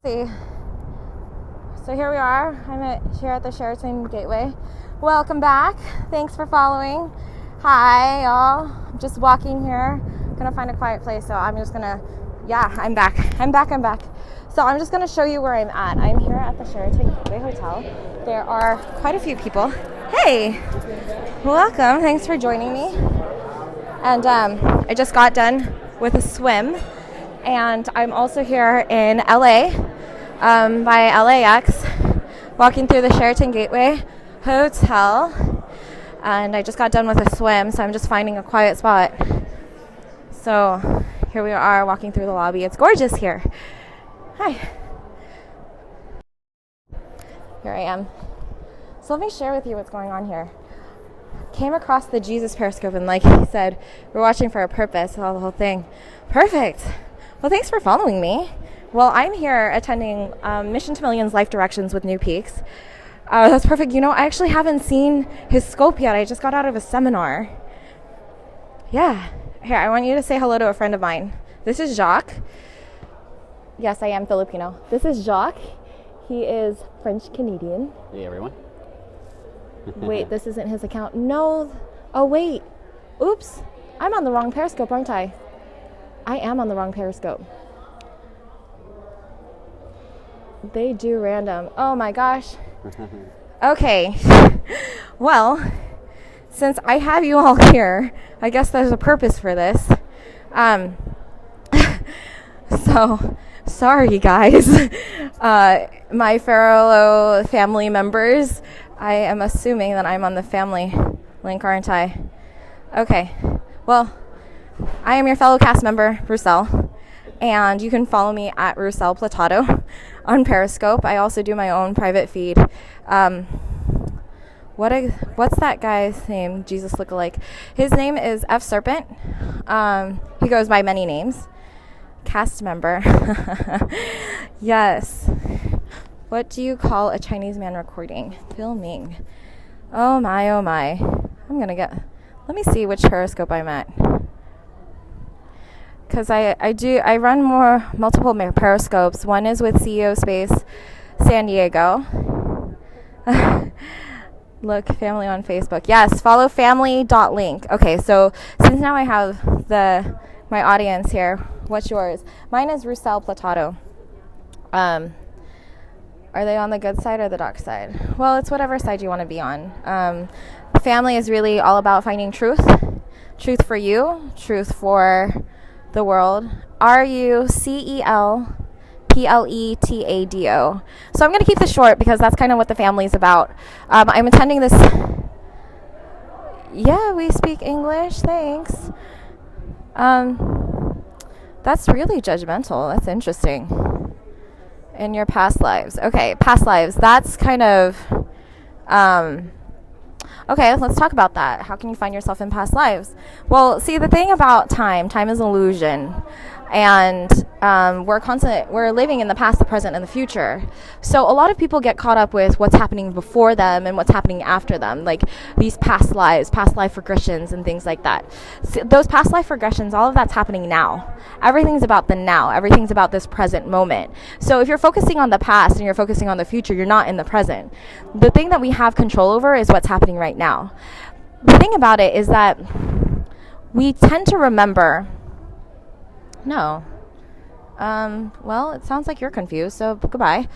See, so here we are. Here at the Sheraton Gateway. Welcome back. Thanks for following. Hi, y'all. I'm just walking here. Gonna find a quiet place. So I'm just gonna. Yeah, I'm back. So I'm just gonna show you where I'm at. I'm here at the Sheraton Gateway Hotel. There are quite a few people. Hey, welcome. Thanks for joining me. And I just got done with a swim. And I'm also here in LA by LAX, walking through the Sheraton Gateway Hotel. And I just got done with a swim, so I'm just finding a quiet spot. So here we are walking through the lobby. It's gorgeous here. Hi. Here I am. So let me share with you what's going on here. Came across the Jesus Periscope, and like he said, we're watching for a purpose, all the whole thing. Perfect. Well, thanks for following me. Well, I'm here attending Mission to Millions Life Directions with New Peaks. That's perfect. You know, I actually haven't seen his scope yet. I just got out of a seminar. Yeah. Here, I want you to say hello to a friend of mine. This is Jacques. Yes, I am Filipino. This is Jacques. He is French-Canadian. Hey, everyone. Wait, this isn't his account. No. Oh, wait. Oops. I'm on the wrong Periscope, aren't I? I am on the wrong Periscope. They do random. Oh my gosh. Okay. Well, since I have you all here, I guess there's a purpose for this. So, sorry guys. My fellow family members, I am assuming that I'm on the family link, aren't I? Okay. Well, I am your fellow cast member, Roussel, and you can follow me at Roussel Platato on Periscope. I also do my own private feed. What's that guy's name? Jesus lookalike. His name is F Serpent. He goes by many names. Cast member. Yes. What do you call a Chinese man recording? Filming. Oh my, oh my. Let me see which Periscope I'm at. Because I run multiple Periscopes. One is with CEO Space San Diego. Look, family on Facebook. Yes, follow family.link. Okay, so since now I have my audience here, what's yours? Mine is Roussel Platato. Are they on the good side or the dark side? Well, it's whatever side you want to be on. Family is really all about finding truth. Truth for you, truth for the world. RUCELPLETADO. So I'm going to keep this short because that's kind of what the family is about. I'm attending this. Yeah, we speak English. Thanks. That's really judgmental. That's interesting. In your past lives. Okay, past lives. That's kind of. Okay, let's talk about that. How can you find yourself in past lives? Well, see, the thing about time is an illusion. And we're living in the past, the present, and the future. So a lot of people get caught up with what's happening before them and what's happening after them, like these past life regressions and things like that. So those past life regressions, all of that's happening now. Everything's about the now. Everything's about this present moment. So if you're focusing on the past and you're focusing on the future, you're not in the present. The thing that we have control over is what's happening right now. The thing about it is that we tend to remember. No. Well, it sounds like you're confused, so goodbye.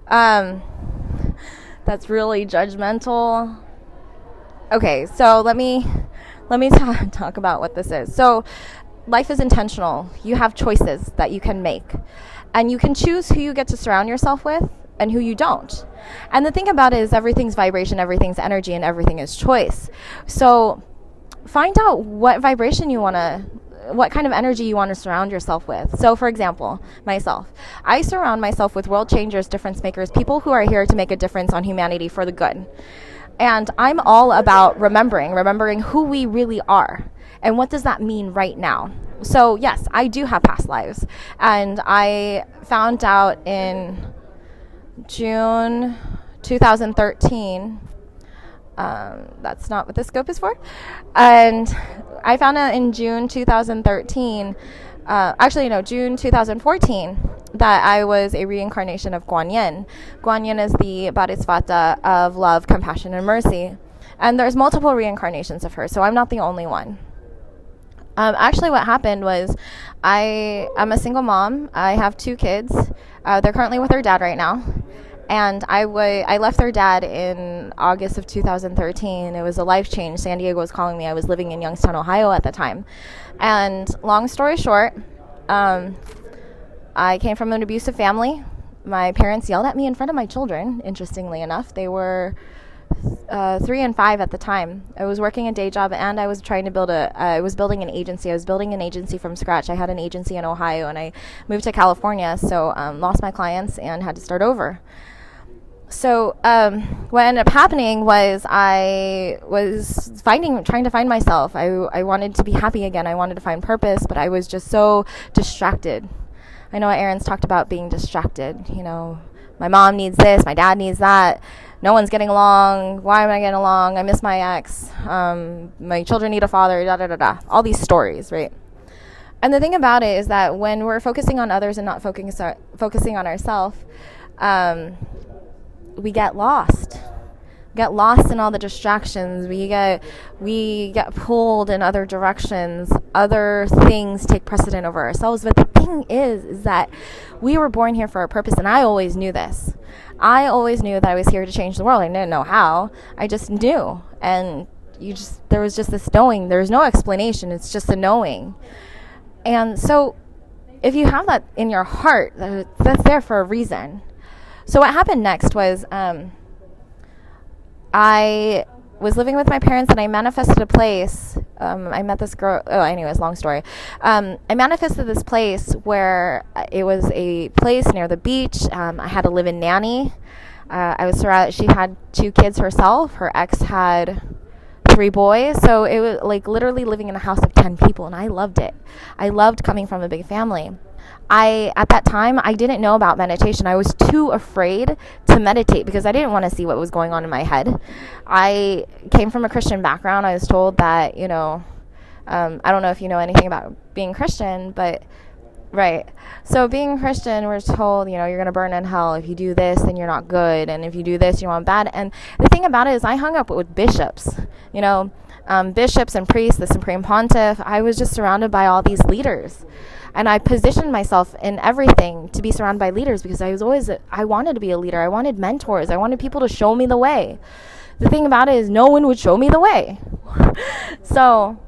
That's really judgmental. Okay, so let me talk about what this is. So, life is intentional. You have choices that you can make. And you can choose who you get to surround yourself with and who you don't. And the thing about it is everything's vibration, everything's energy, and everything is choice. So, find out what vibration you want to what kind of energy you want to surround yourself with. So, for example, myself. I surround myself with world changers, difference makers, people who are here to make a difference on humanity for the good. And I'm all about remembering who we really are. And what does that mean right now? So, yes, I do have past lives. And I found out in June 2013. That's not what the scope is for. And I found out in June 2013, June 2014, that I was a reincarnation of Guan Yin. Guan Yin is the Bodhisattva of love, compassion, and mercy. And there's multiple reincarnations of her, so I'm not the only one. Actually, what happened was I'm a single mom. I have 2 kids. They're currently with their dad right now. And I left their dad in August of 2013. It was a life change. San Diego was calling me. I was living in Youngstown, Ohio at the time. And long story short, I came from an abusive family. My parents yelled at me in front of my children, interestingly enough. They were 3 and 5 at the time. I was working a day job, and I was trying to I was building an agency. I was building an agency from scratch. I had an agency in Ohio, and I moved to California, so lost my clients and had to start over. So what ended up happening was I was trying to find myself. I wanted to be happy again. I wanted to find purpose, but I was just so distracted. I know Aaron's talked about being distracted. You know, my mom needs this, my dad needs that. No one's getting along. Why am I getting along? I miss my ex. My children need a father, da da da da. All these stories, right? And the thing about it is that when we're focusing on others and not focusing on ourselves, we get lost. We get lost in all the distractions. We get pulled in other directions. Other things take precedent over ourselves. But the thing is that we were born here for a purpose, and I always knew this. I always knew that I was here to change the world. I didn't know how. I just knew. And there was just this knowing. There's no explanation. It's just a knowing. And so if you have that in your heart, that's there for a reason. So what happened next was I was living with my parents, and I manifested a place. I met this girl. Oh, anyways, long story. I manifested this place where it was a place near the beach. I had a live-in nanny. I was surrounded. She had 2 kids herself. Her ex had 3 boys. So it was like literally living in a house of 10 people, and I loved it. I loved coming from a big family. At that time, I didn't know about meditation. I was too afraid to meditate because I didn't want to see what was going on in my head. I came from a Christian background. I was told that, I don't know if you know anything about being Christian, but, right. So being Christian, we're told, you're going to burn in hell. If you do this, then you're not good. And if you do this, you're bad. And the thing about it is I hung up with bishops, bishops and priests, the Supreme Pontiff. I was just surrounded by all these leaders. And I positioned myself in everything to be surrounded by leaders because I wanted to be a leader. I wanted mentors. I wanted people to show me the way. The thing about it is no one would show me the way. So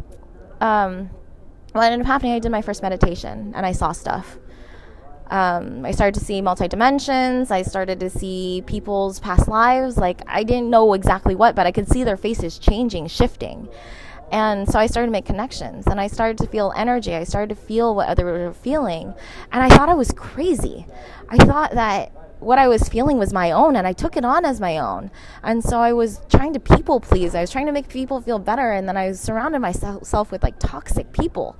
what ended up happening, I did my first meditation, and I saw stuff. I started to see multi-dimensions. I started to see people's past lives. Like, I didn't know exactly what, but I could see their faces changing, shifting. And so I started to make connections, and I started to feel energy. I started to feel what others were feeling, and I thought I was crazy. I thought that what I was feeling was my own, and I took it on as my own. And so I was trying to people please. I was trying to make people feel better, and then I surrounded myself with, toxic people.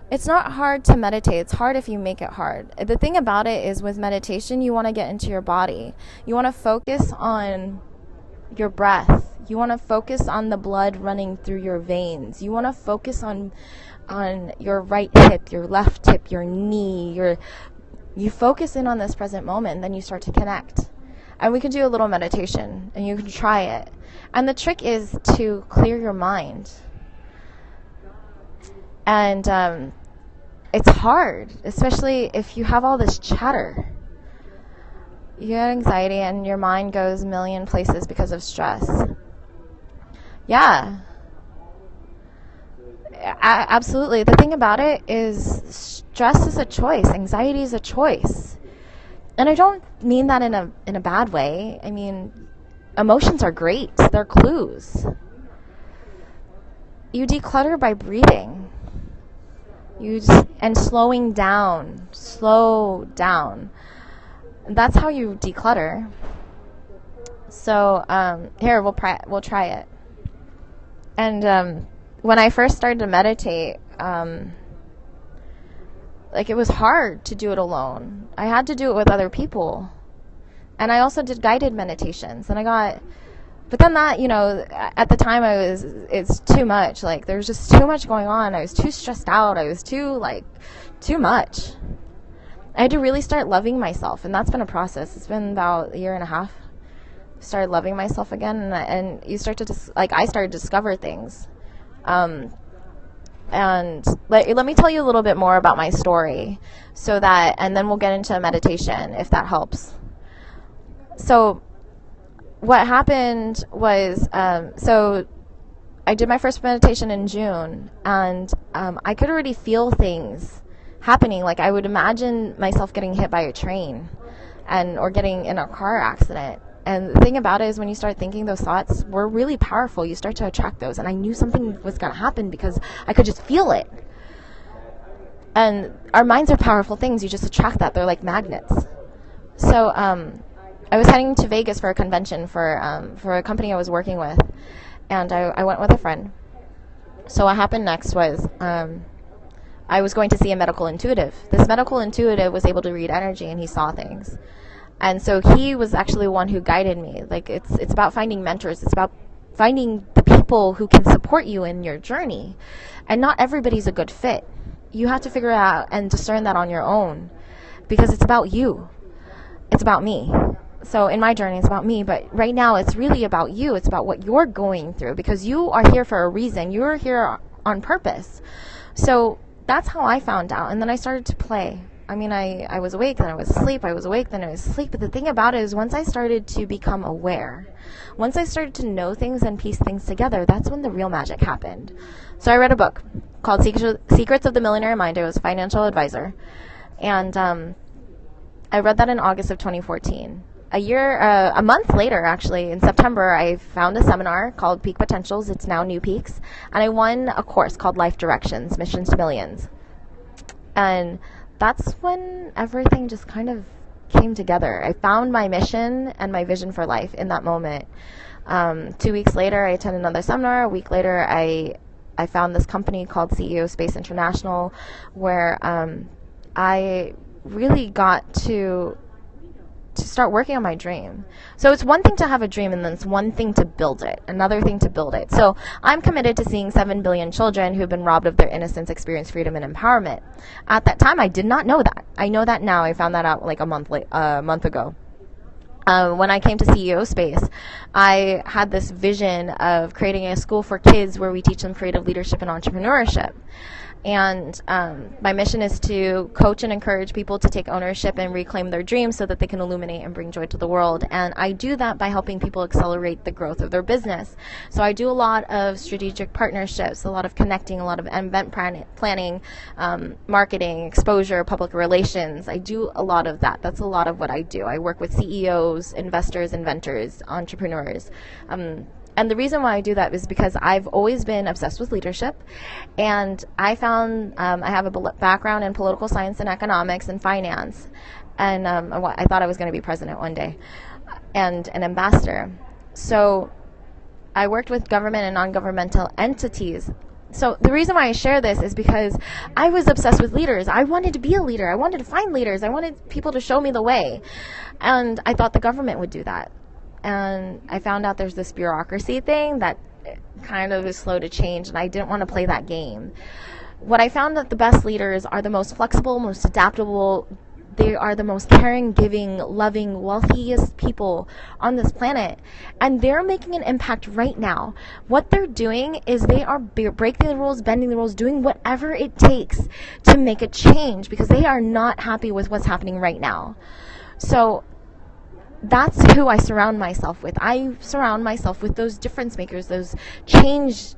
It's not hard to meditate. It's hard if you make it hard. The thing about it is with meditation, you want to get into your body. You want to focus on your breath. You want to focus on the blood running through your veins. You want to focus on your right hip, your left hip, your knee. You focus in on this present moment, and then you start to connect. And we can do a little meditation, and you can try it. And the trick is to clear your mind. And it's hard, especially if you have all this chatter. You get anxiety and your mind goes a million places because of stress. Yeah. Absolutely. The thing about it is stress is a choice. Anxiety is a choice. And I don't mean that in a bad way. I mean, emotions are great. They're clues. You declutter by breathing. And slowing down. Slow down. That's how you declutter. So here we'll try it. And when I first started to meditate, it was hard to do it alone. I had to do it with other people, and I also did guided meditations. And I got But then that, at the time it's too much. Like, there was just too much going on. I was too stressed out. I was too much. I had to really start loving myself, and that's been a process. It's been about a year and a half. Started loving myself again, and you start to I started to discover things. And let me tell you a little bit more about my story, and then we'll get into meditation, if that helps. So what happened was, I did my first meditation in June, and I could already feel things happening. Like, I would imagine myself getting hit by a train or getting in a car accident. And the thing about it is, when you start thinking those thoughts, we're really powerful. You start to attract those. And I knew something was going to happen because I could just feel it. And our minds are powerful things. You just attract that. They're like magnets. So I was heading to Vegas for a convention for a company I was working with. And I went with a friend. So what happened next was I was going to see a medical intuitive. This medical intuitive was able to read energy, and he saw things. And so he was actually one who guided me. Like, it's about finding mentors. It's about finding the people who can support you in your journey. And not everybody's a good fit. You have to figure out and discern that on your own, because it's about you. It's about me. So in my journey, it's about me. But right now, it's really about you. It's about what you're going through, because you are here for a reason. You're here on purpose. So that's how I found out. And then I started to play. I mean, I was awake, then I was asleep, I was awake, then I was asleep. But the thing about it is, once I started to become aware, once I started to know things and piece things together, that's when the real magic happened. So I read a book called Secrets of the Millionaire Mind. I was a financial advisor. And I read that in August of 2014. A month later, actually, in September, I found a seminar called Peak Potentials. It's now New Peaks. And I won a course called Life Directions, Missions to Millions. And that's when everything just kind of came together. I found my mission and my vision for life in that moment. 2 weeks later, I attended another seminar. A week later, I found this company called CEO Space International, where I really got to start working on my dream. So it's one thing to have a dream, and then it's one thing to build it, another thing to build it. So I'm committed to seeing 7 billion children who've been robbed of their innocence experience freedom and empowerment. At that time, I did not know that. I know that now. I found that out like a month ago. When I came to CEO Space, I had this vision of creating a school for kids where we teach them creative leadership and entrepreneurship. And my mission is to coach and encourage people to take ownership and reclaim their dreams so that they can illuminate and bring joy to the world. And I do that by helping people accelerate the growth of their business. So I do a lot of strategic partnerships, a lot of connecting, a lot of event planning, marketing, exposure, public relations. I do a lot of that. That's a lot of what I do. I work with CEOs, investors, inventors, entrepreneurs. And the reason why I do that is because I've always been obsessed with leadership, and I found I have a background in political science and economics and finance, and I thought I was going to be president one day and an ambassador. So I worked with government and non-governmental entities. So the reason why I share this is because I was obsessed with leaders. I wanted to be a leader. I wanted to find leaders. I wanted people to show me the way, and I thought the government would do that. And I found out there's this bureaucracy thing that kind of is slow to change, and I didn't want to play that game. What I found that the best leaders are the most flexible, most adaptable. They are the most caring, giving, loving, wealthiest people on this planet. And they're making an impact right now. What they're doing is they are breaking the rules, bending the rules, doing whatever it takes to make a change, because they are not happy with what's happening right now. So that's who I surround myself with. I surround myself with those difference makers, those change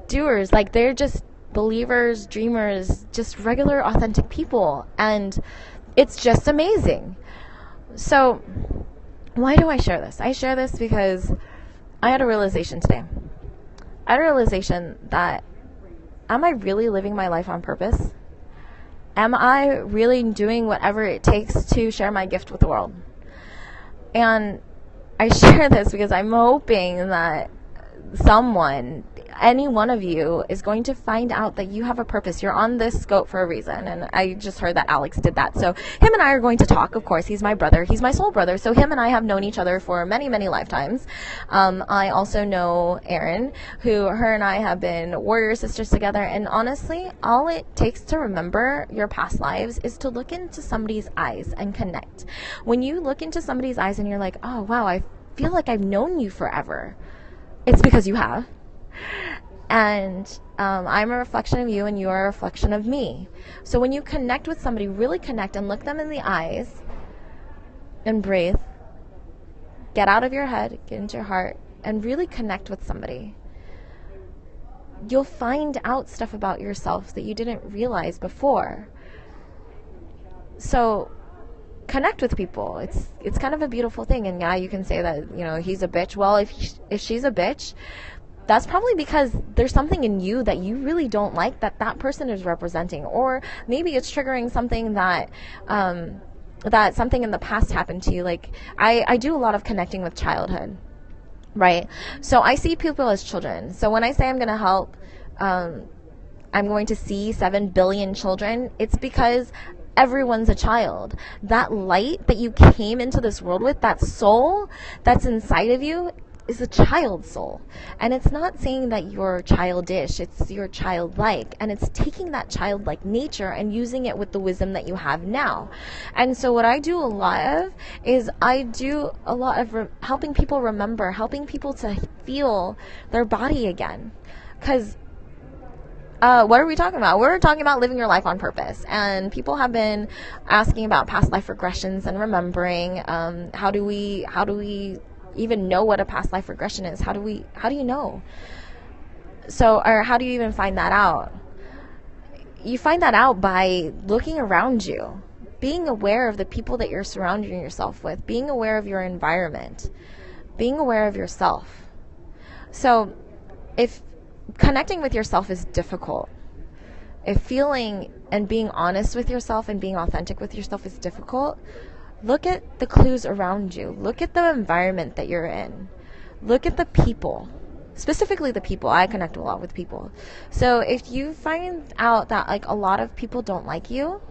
doers. Like, they're just believers, dreamers, just regular, authentic people. And it's just amazing. So why do I share this? I share this because I had a realization today. I had a realization that, am I really living my life on purpose? Am I really doing whatever it takes to share my gift with the world? And I share this because I'm hoping that someone, any one of you, is going to find out that you have a purpose. You're on this scope for a reason. And I just heard that Alex did that. So him and I are going to talk. Of course, he's my brother. He's my soul brother. So him and I have known each other for many, many lifetimes. I also know Erin, who her and I have been warrior sisters together. And honestly, all it takes to remember your past lives is to look into somebody's eyes and connect. When you look into somebody's eyes and you're like, oh, wow, I feel like I've known you forever. It's because you have. And I'm a reflection of you, and you are a reflection of me. So when you connect with somebody, really connect and look them in the eyes and breathe. Get out of your head, get into your heart, and really connect with somebody. You'll find out stuff about yourself that you didn't realize before. So connect with people. It's kind of a beautiful thing. And yeah, you can say that, he's a bitch. Well, if she's a bitch, that's probably because there's something in you that you really don't like that person is representing. Or maybe it's triggering something that something in the past happened to you. Like I do a lot of connecting with childhood, right? So I see people as children. So when I say I'm going to help, I'm going to see 7 billion children, it's because everyone's a child. That light that you came into this world with, that soul that's inside of you, is a child soul. And it's not saying that you're childish, it's your childlike. And it's taking that childlike nature and using it with the wisdom that you have now. And so what I do a lot of is helping people remember, helping people to feel their body again. Because what are we talking about? We're talking about living your life on purpose. And people have been asking about past life regressions and remembering. How do we even know what a past life regression is? How do you know? Or how do you even find that out? You find that out by looking around you, being aware of the people that you're surrounding yourself with, being aware of your environment, being aware of yourself. So if connecting with yourself is difficult, if feeling and being honest with yourself and being authentic with yourself is difficult, look at the clues around you. Look at the environment that you're in. Look at the people. Specifically the people. I connect a lot with people. So if you find out that a lot of people don't like you,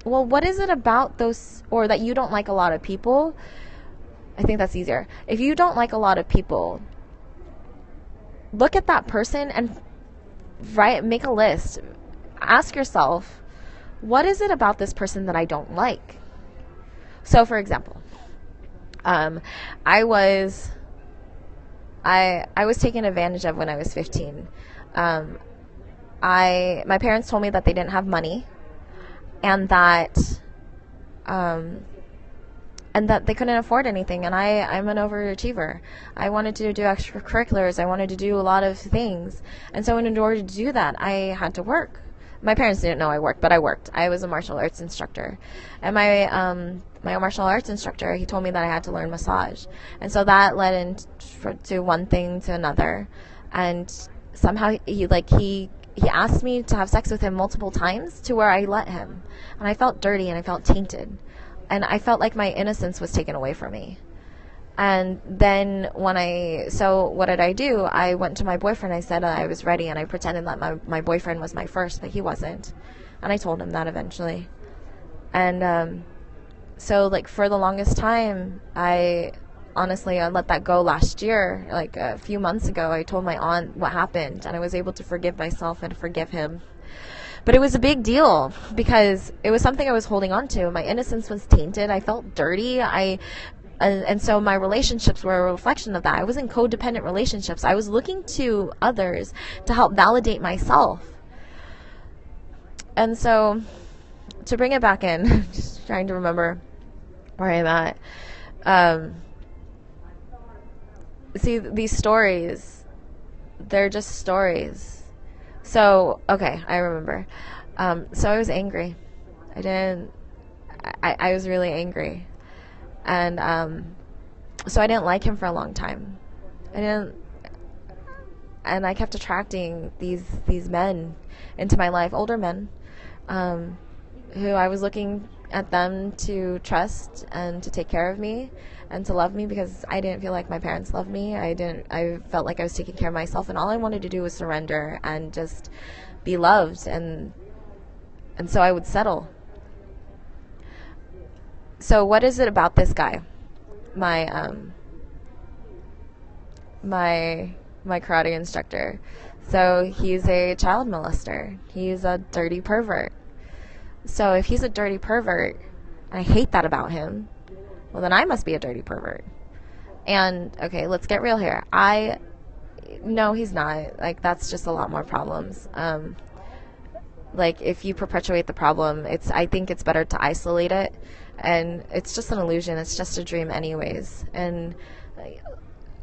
well, what is it about those, or that you don't like a lot of people? I think that's easier. If you don't like a lot of people, look at that person and make a list. Ask yourself, what is it about this person that I don't like? So, for example, I was taken advantage of when I was 15. My parents told me that they didn't have money, and that they couldn't afford anything. And I'm an overachiever. I wanted to do extracurriculars. I wanted to do a lot of things. And so in order to do that, I had to work. My parents didn't know I worked, but I worked. I was a martial arts instructor. And my martial arts instructor, he told me that I had to learn massage. And so that led into one thing to another. And somehow he asked me to have sex with him multiple times, to where I let him. And I felt dirty and I felt tainted. And I felt like my innocence was taken away from me. And then what did I do? I went to my boyfriend. I said I was ready, and I pretended that my boyfriend was my first, but he wasn't. And I told him that eventually. And so for the longest time, I let that go last year. A few months ago, I told my aunt what happened, and I was able to forgive myself and forgive him. But it was a big deal because it was something I was holding on to. My innocence was tainted. I felt dirty. And so my relationships were a reflection of that. I was in codependent relationships. I was looking to others to help validate myself. And so to bring it back in, just trying to remember where I'm at. See, these stories, they're just stories. So, okay, I remember. So I was angry. I was really angry. And so I didn't like him for a long time. And I kept attracting these men into my life, older men, who I was looking at them to trust and to take care of me and to love me, because I didn't feel like my parents loved me. I felt like I was taking care of myself, and all I wanted to do was surrender and just be loved, and so I would settle. So what is it about this guy? My karate instructor. So he's a child molester. He's a dirty pervert. So if he's a dirty pervert, and I hate that about him, well, then I must be a dirty pervert. And, okay, let's get real here. No, he's not. Like, that's just a lot more problems. Like, if you perpetuate the problem, I think it's better to isolate it. And it's just an illusion. It's just a dream anyways. And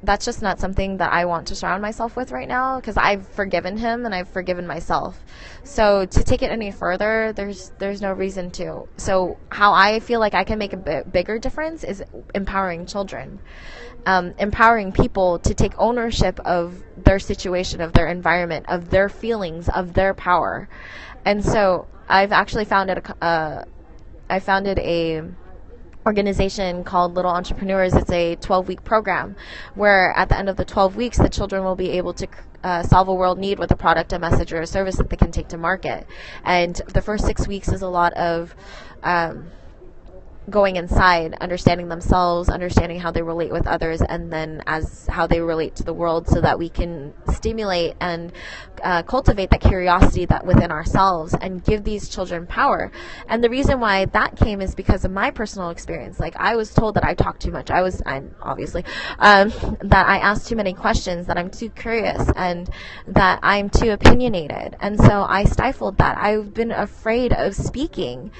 that's just not something that I want to surround myself with right now, because I've forgiven him and I've forgiven myself. So to take it any further, there's no reason to. So how I feel like I can make a bigger difference is empowering children, empowering people to take ownership of their situation, of their environment, of their feelings, of their power. And so I've actually founded a organization called Little Entrepreneurs. It's a 12-week program where at the end of the 12 weeks, the children will be able to solve a world need with a product, a message, or a service that they can take to market. And the first 6 weeks is a lot of going inside, understanding themselves, understanding how they relate with others, and then as how they relate to the world, so that we can stimulate and cultivate that curiosity that within ourselves and give these children power. And the reason why that came is because of my personal experience. Like, I was told that I talk too much. I'm obviously that I ask too many questions, that I'm too curious, and that I'm too opinionated. And so I stifled that. I've been afraid of speaking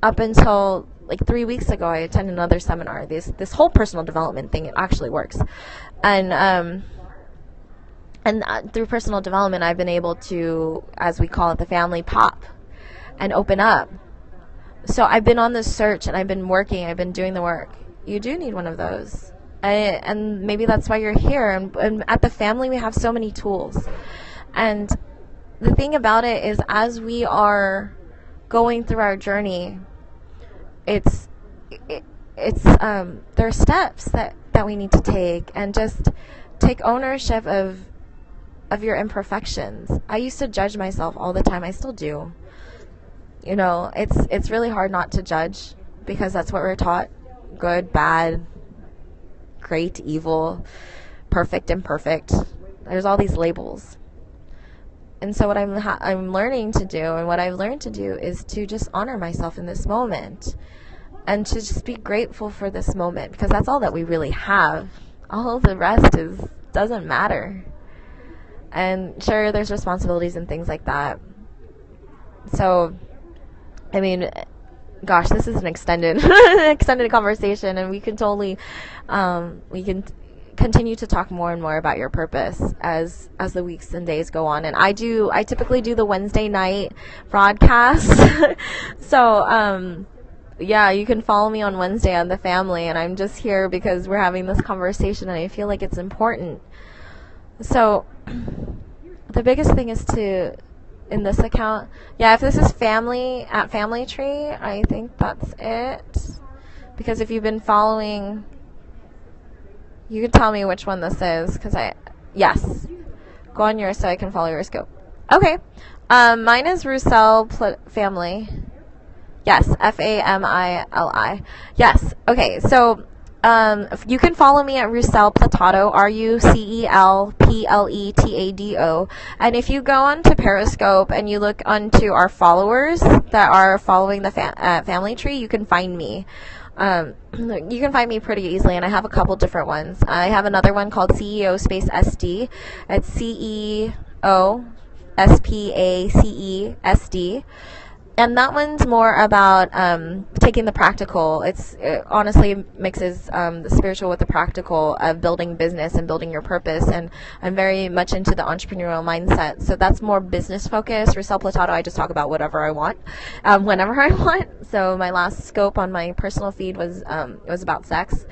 up until like 3 weeks ago. I attended another seminar. This whole personal development thing, it actually works. And through personal development, I've been able to, as we call it, the family pop and open up. So I've been on this search, and I've been working, I've been doing the work. You do need one of those. And maybe that's why you're here. And at the family, we have so many tools. And the thing about it is, as we are going through our journey, there are steps that we need to take, and just take ownership of your imperfections. I used to judge myself all the time. I still do. You know, it's really hard not to judge, because that's what we're taught. Good, bad, great, evil, perfect, imperfect. There's all these labels. And so what I'm learning to do, and what I've learned to do, is to just honor myself in this moment, and to just be grateful for this moment, because that's all that we really have. All of the rest doesn't matter. And sure, there's responsibilities and things like that. So, I mean, gosh, this is an extended conversation, and we can totally continue to talk more and more about your purpose as the weeks and days go on. And I typically do the Wednesday night broadcast. So yeah, you can follow me on Wednesday on The Family, and I'm just here because we're having this conversation and I feel like it's important. So the biggest thing is to, in this account, if this is family at familitree, I think that's it. Because if you've been following, you can tell me which one this is, because yes. Go on yours so I can follow your scope. Okay. Mine is Roussel Family. Yes, Famili. Yes. Okay. So, you can follow me at Roussel Platado, RUCELPLETADO. And if you go onto Periscope and you look onto our followers that are following the family tree, you can find me. You can find me pretty easily, and I have a couple different ones. I have another one called CEO Space SD. It's CEOSPACESD. And that one's more about taking the practical. It honestly mixes the spiritual with the practical of building business and building your purpose. And I'm very much into the entrepreneurial mindset. So that's more business focused. Roussel Platado, I just talk about whatever I want, whenever I want. So my last scope on my personal feed was about sex.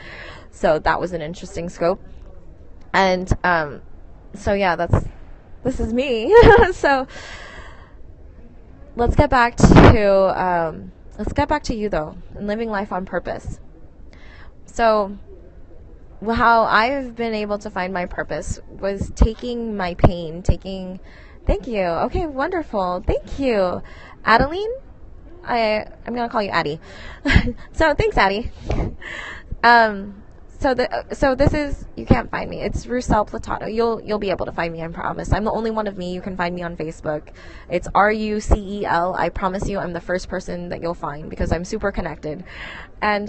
So that was an interesting scope. And so yeah, this is me. So let's get back to you though, and living life on purpose. So how I've been able to find my purpose was taking my pain, thank you. Okay, wonderful. Thank you. Adeline? I'm going to call you Addie. So thanks, Addie. So this is, you can't find me. It's Roussel Platato. You'll be able to find me, I promise. I'm the only one of me. You can find me on Facebook. It's RUCEL. I promise you I'm the first person that you'll find because I'm super connected. And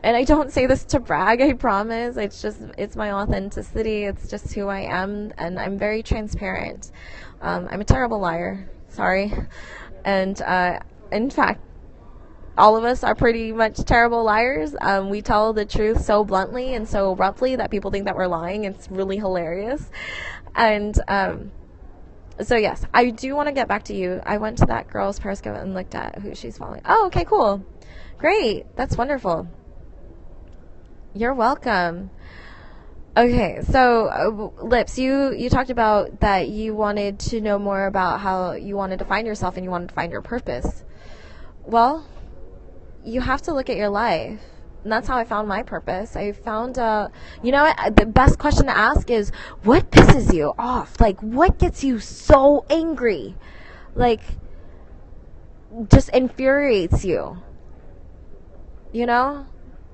I don't say this to brag, I promise. It's my authenticity. It's just who I am, and I'm very transparent. I'm a terrible liar. Sorry. And in fact, all of us are pretty much terrible liars. We tell the truth so bluntly and so abruptly that people think that we're lying. It's really hilarious. And so yes, I do want to get back to you. I went to that girl's Periscope and looked at who she's following. Oh, okay, cool. Great. That's wonderful. You're welcome. Okay, so Lips, you talked about that you wanted to know more about how you wanted to find yourself and you wanted to find your purpose. Well, you have to look at your life. And that's how I found my purpose. I found, you know what, the best question to ask is, what pisses you off? Like, what gets you so angry? Like, just infuriates you. You know?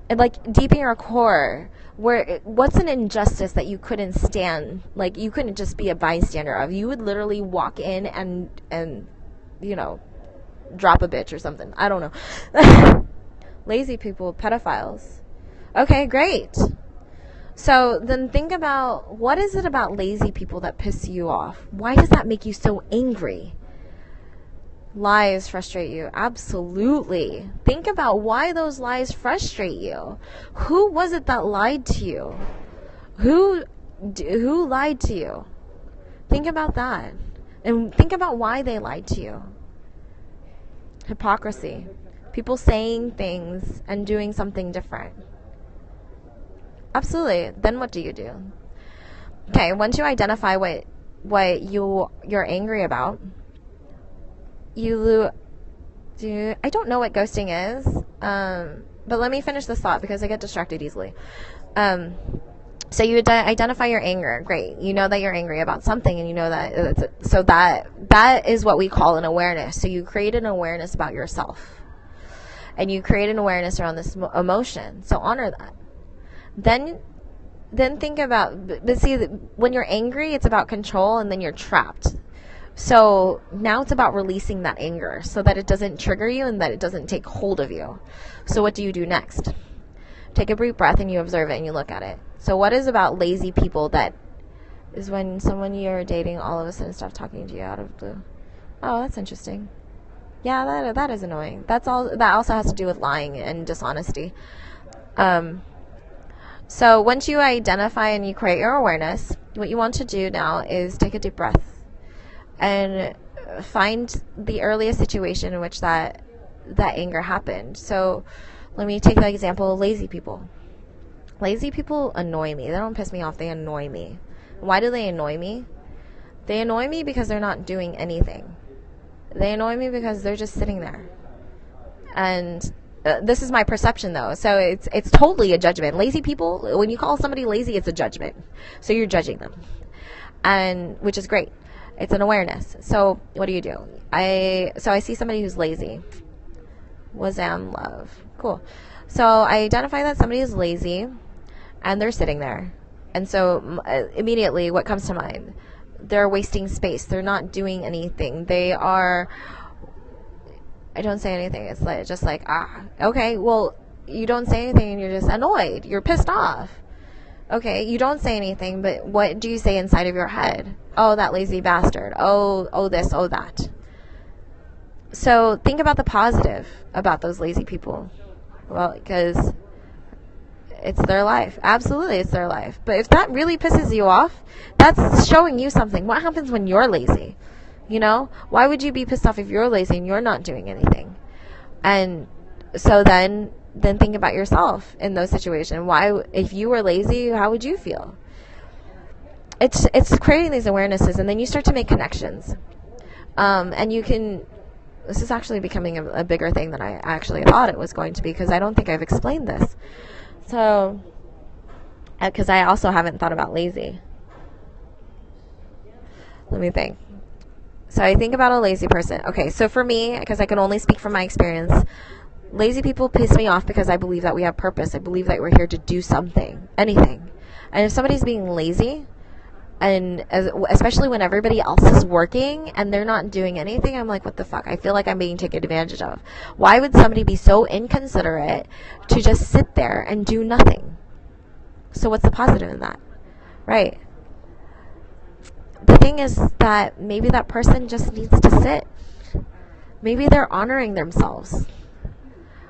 And like, deep in your core, what's an injustice that you couldn't stand? Like, you couldn't just be a bystander of. You would literally walk in and you know, drop a bitch or something. I don't know. Lazy people, pedophiles. Okay, great. So then think about, what is it about lazy people that piss you off? Why does that make you so angry? Lies frustrate you. Absolutely. Think about why those lies frustrate you. Who was it that lied to you? Who lied to you? Think about that. And think about why they lied to you. Hypocrisy. People saying things and doing something different. Absolutely. Then what do you do? Okay, once you identify what you're angry about, I don't know what ghosting is, but let me finish this thought because I get distracted easily. So you identify your anger. Great. You know that you're angry about something, and you know that so that is what we call an awareness. So you create an awareness about yourself, and you create an awareness around this emotion. So honor that. Then think about, but see, when you're angry, it's about control, and then you're trapped. So now it's about releasing that anger so that it doesn't trigger you and that it doesn't take hold of you. So what do you do next? Take a brief breath and you observe it and you look at it. So what is about lazy people that is when someone you're dating all of a sudden stops talking to you out of the blue? Oh, that's interesting. Yeah, that is annoying. That also has to do with lying and dishonesty. So once you identify and you create your awareness, what you want to do now is take a deep breath and find the earliest situation in which that anger happened. So let me take the example of lazy people. Lazy people annoy me. They don't piss me off. They annoy me. Why do they annoy me? They annoy me because they're not doing anything. They annoy me because they're just sitting there. And this is my perception, though. So it's totally a judgment. Lazy people, when you call somebody lazy, it's a judgment. So you're judging them, and which is great. It's an awareness. So what do? I see somebody who's lazy. Wazam love. Cool. So I identify that somebody is lazy and they're sitting there. And so immediately what comes to mind? They're wasting space. They're not doing anything. I don't say anything. It's just like, okay, well, you don't say anything and you're just annoyed. You're pissed off. Okay, you don't say anything, but what do you say inside of your head? Oh, that lazy bastard. Oh, this, oh, that. So think about the positive about those lazy people. Well, because it's their life. Absolutely, it's their life. But if that really pisses you off, that's showing you something. What happens when you're lazy? You know? Why would you be pissed off if you're lazy and you're not doing anything? And so then think about yourself in those situations. Why, if you were lazy, how would you feel? It's creating these awarenesses, and then you start to make connections. And you can, this is actually becoming a bigger thing than I actually thought it was going to be, because I don't think I've explained this. So, because I also haven't thought about lazy. Let me think. So I think about a lazy person. Okay, so for me, because I can only speak from my experience, lazy people piss me off because I believe that we have purpose. I believe that we're here to do something, anything. And if somebody's being lazy, and especially when everybody else is working and they're not doing anything, I'm like, what the fuck? I feel like I'm being taken advantage of. Why would somebody be so inconsiderate to just sit there and do nothing? So what's the positive in that? Right. The thing is that maybe that person just needs to sit. Maybe they're honoring themselves.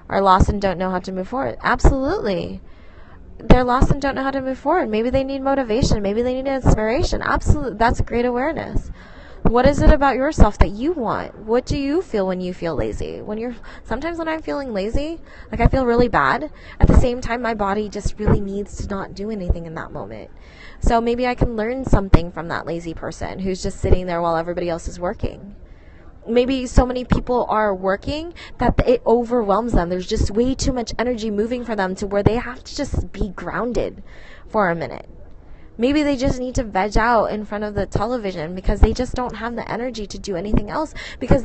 Are lost and don't know how to move forward. Absolutely. They're lost and don't know how to move forward. Maybe they need motivation. Maybe they need inspiration. Absolutely. That's great awareness. What is it about yourself that you want? What do you feel when you feel lazy? Sometimes when I'm feeling lazy, like I feel really bad. At the same time, my body just really needs to not do anything in that moment. So maybe I can learn something from that lazy person who's just sitting there while everybody else is working. Maybe so many people are working that it overwhelms them. There's just way too much energy moving for them to where they have to just be grounded for a minute. Maybe they just need to veg out in front of the television because they just don't have the energy to do anything else, because